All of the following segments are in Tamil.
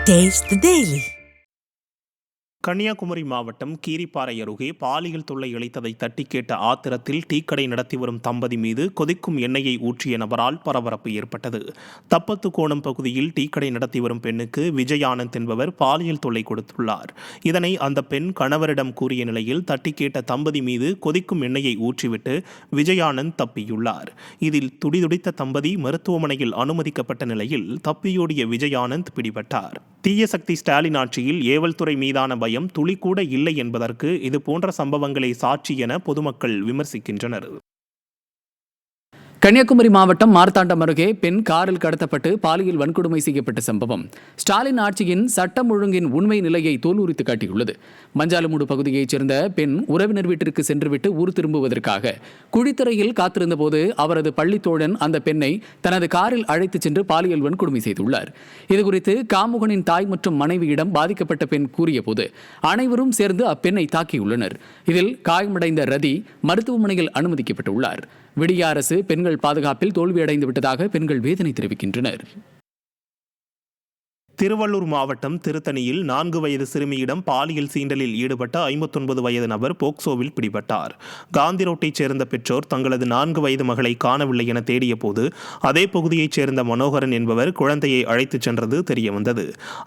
Taste the Daily. கன்னியாகுமரி மாவட்டம் கீரிப்பாறை அருகே பாலியல் தொல்லை அளித்ததை தட்டி கேட்ட ஆத்திரத்தில் டீக்கடை நடத்தி வரும் தம்பதி மீது கொதிக்கும் எண்ணெயை ஊற்றிய நபரால் பரபரப்பு ஏற்பட்டது. தப்பத்துக்கோணம் பகுதியில் டீக்கடை நடத்தி வரும் பெண்ணுக்கு விஜய் ஆனந்த் என்பவர் பாலியல் தொல்லை கொடுத்துள்ளார். இதனை அந்த பெண் கணவரிடம் கூறிய நிலையில் தட்டி கேட்ட தம்பதி மீது கொதிக்கும் எண்ணெயை ஊற்றிவிட்டு விஜய் ஆனந்த் தப்பியுள்ளார். இதில் துடிதுடித்த தம்பதி மருத்துவமனையில் அனுமதிக்கப்பட்ட நிலையில் தப்பியோடிய விஜய் ஆனந்த் பிடிபட்டார். தீய சக்தி ஸ்டாலின் ஆட்சியில் ஏவல்துறை மீதான பயம் துளி கூட இல்லை என்பதற்கு இது போன்ற சம்பவங்களே சாட்சி என பொதுமக்கள் விமர்சிக்கின்றனர். கன்னியாகுமரி மாவட்டம் மார்த்தாண்டம் அருகே பெண் காரில் கடத்தப்பட்டு பாலியல் வன்கொடுமை செய்யப்பட்ட சம்பவம் ஸ்டாலின் ஆட்சியின் சட்டம் ஒழுங்கின் உண்மை நிலையை தோலுரித்து காட்டியுள்ளது. மஞ்சாலமூடு பகுதியைச் சேர்ந்த பெண் உறவினர் வீட்டிற்கு சென்றுவிட்டு ஊர் திரும்புவதற்காக குழித்துறையில் காத்திருந்த போது அவரது பள்ளி தோழன் அந்த பெண்ணை தனது காரில் அழைத்துச் சென்று பாலியல் வன்கொடுமை செய்துள்ளார். இதுகுறித்து காமுகனின் தாய் மற்றும் மனைவியிடம் பாதிக்கப்பட்ட பெண் கூறியபோது அனைவரும் சேர்ந்து அப்பெண்ணை தாக்கியுள்ளனர். இதில் காயமடைந்த ரதி மருத்துவமனையில் அனுமதிக்கப்பட்டுள்ளார். விடிய அரசு பெண்கள் பாதுகாப்பில் தோல்வியடைந்து விட்டதாக பெண்கள் வேதனை தெரிவிக்கின்றனர். திருவள்ளூர் மாவட்டம் திருத்தணியில் 4 வயது சிறுமியிடம் பாலியல் சீண்டலில் ஈடுபட்ட 59 வயது நபர் போக்சோவில் பிடிபட்டார். காந்தி ரோட்டைச் சேர்ந்த பெற்றோர் தங்களது 4 வயது மகளை காணவில்லை என தேடிய போது அதே பகுதியைச் சேர்ந்த மனோகரன் என்பவர் குழந்தையை அழைத்துச் சென்றது தெரியவந்தது.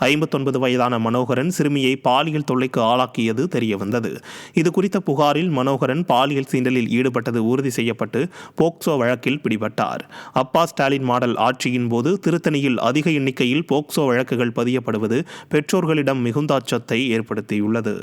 59 வயதான மனோகரன் சிறுமியை பாலியல் தொல்லைக்கு ஆளாக்கியது தெரியவந்தது. இது குறித்த புகாரில் மனோகரன் பாலியல் சீண்டலில் ஈடுபட்டது உறுதி செய்யப்பட்டு போக்சோ வழக்கில் பிடிபட்டார். அப்பா ஸ்டாலின் மாடல் ஆட்சியின் போது திருத்தணியில் அதிக எண்ணிக்கையில் போக்சோ வழக்குகள் பதியப்படுவது பெற்றோர்களிடம் மிகுந்த அச்சத்தை ஏற்படுத்தியுள்ளது.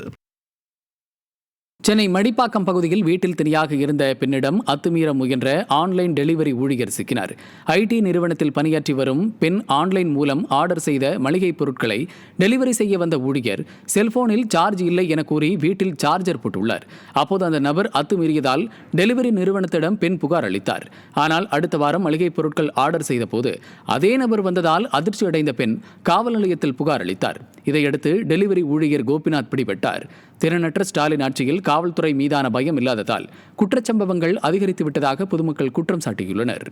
சென்னை மடிப்பாக்கம் பகுதியில் வீட்டில் தனியாக இருந்த பெண்ணிடம் அத்துமீற முயன்ற ஆன்லைன் டெலிவரி ஊழியர் சிக்கினார். ஐடி நிறுவனத்தில் பணியாற்றி வரும் பெண் ஆன்லைன் மூலம் ஆர்டர் செய்த மளிகை பொருட்களை டெலிவரி செய்ய வந்த ஊழியர் செல்போனில் சார்ஜ் இல்லை என கூறி வீட்டில் சார்ஜர் போட்டுள்ளார். அப்போது அந்த நபர் அத்துமீறியதால் டெலிவரி நிறுவனத்திடம் பெண் புகார் அளித்தார். ஆனால் அடுத்த வாரம் மளிகை பொருட்கள் ஆர்டர் செய்த போது அதே நபர் வந்ததால் அதிர்ச்சி அடைந்த பெண் காவல் நிலையத்தில் புகார் அளித்தார். இதையடுத்து டெலிவரி ஊழியர் கோபிநாத் பிடிபட்டார். திறனற்ற ஸ்டாலின் ஆட்சியில் காவல்துறை மீதான பயம் இல்லாததால் குற்றச்சம்பவங்கள் அதிகரித்து விட்டதாக பொதுமக்கள் குற்றம் சாட்டியுள்ளனர்.